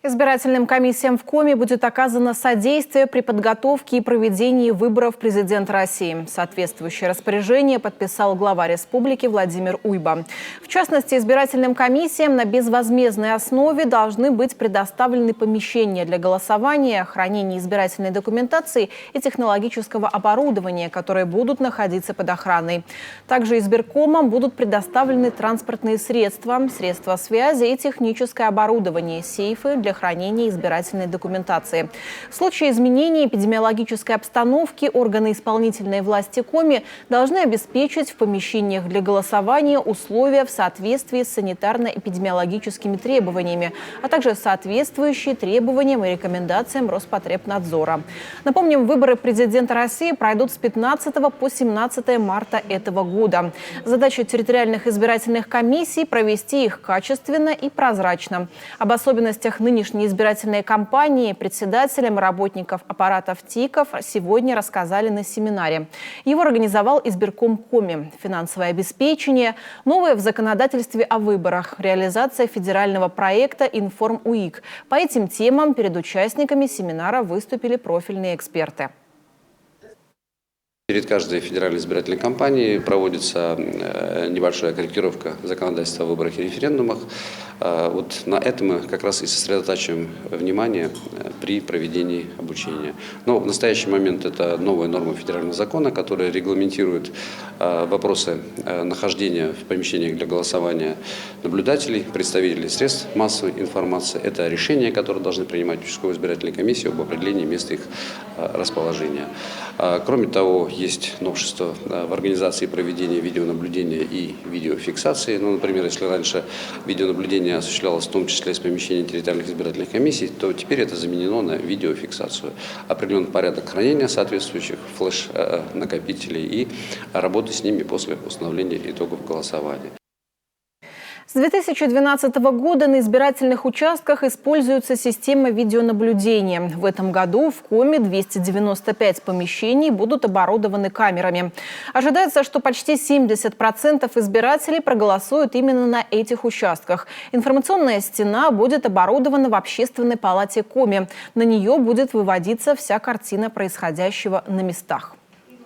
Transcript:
Избирательным комиссиям в Коми будет оказано содействие при подготовке и проведении выборов президента России. Соответствующее распоряжение подписал глава республики Владимир Уйба. В частности, избирательным комиссиям на безвозмездной основе должны быть предоставлены помещения для голосования, хранения избирательной документации и технологического оборудования, которые будут находиться под охраной. Также избиркомам будут предоставлены транспортные средства, средства связи и техническое оборудование, сейфы для хранения избирательной документации. В случае изменения эпидемиологической обстановки органы исполнительной власти Коми должны обеспечить в помещениях для голосования условия в соответствии с санитарно-эпидемиологическими требованиями, а также соответствующие требованиям и рекомендациям Роспотребнадзора. Напомним, выборы президента России пройдут с 15 по 17 марта этого года. Задача территориальных избирательных комиссий – провести их качественно и прозрачно. Об особенностях нынешней избирательной кампании председателям и работников аппаратов ТИКов сегодня рассказали на семинаре. Его организовал избирком Коми. Финансовое обеспечение, новое в законодательстве о выборах, реализация федерального проекта «Информ-УИК». По этим темам перед участниками семинара выступили профильные эксперты. Перед каждой федеральной избирательной кампанией проводится небольшая корректировка законодательства о выборах и референдумах. Вот на этом мы как раз и сосредотачиваем внимание при проведении обучения. Но в настоящий момент это новая норма федерального закона, которая регламентирует вопросы нахождения в помещениях для голосования наблюдателей, представителей средств массовой информации. Это решения, которые должны принимать участковые избирательные комиссии об определении места их расположения. Кроме того, есть новшество в организации проведения видеонаблюдения и видеофиксации. Ну, например, если раньше видеонаблюдение осуществлялось в том числе из помещения территориальных избирательных комиссий, то теперь это заменено на видеофиксацию. Определен порядок хранения соответствующих флеш-накопителей и работы с ними после установления итогов голосования. С 2012 года на избирательных участках используется система видеонаблюдения. В этом году в Коми 295 помещений будут оборудованы камерами. Ожидается, что почти 70% избирателей проголосуют именно на этих участках. Информационная стена будет оборудована в Общественной палате Коми. На нее будет выводиться вся картина происходящего на местах.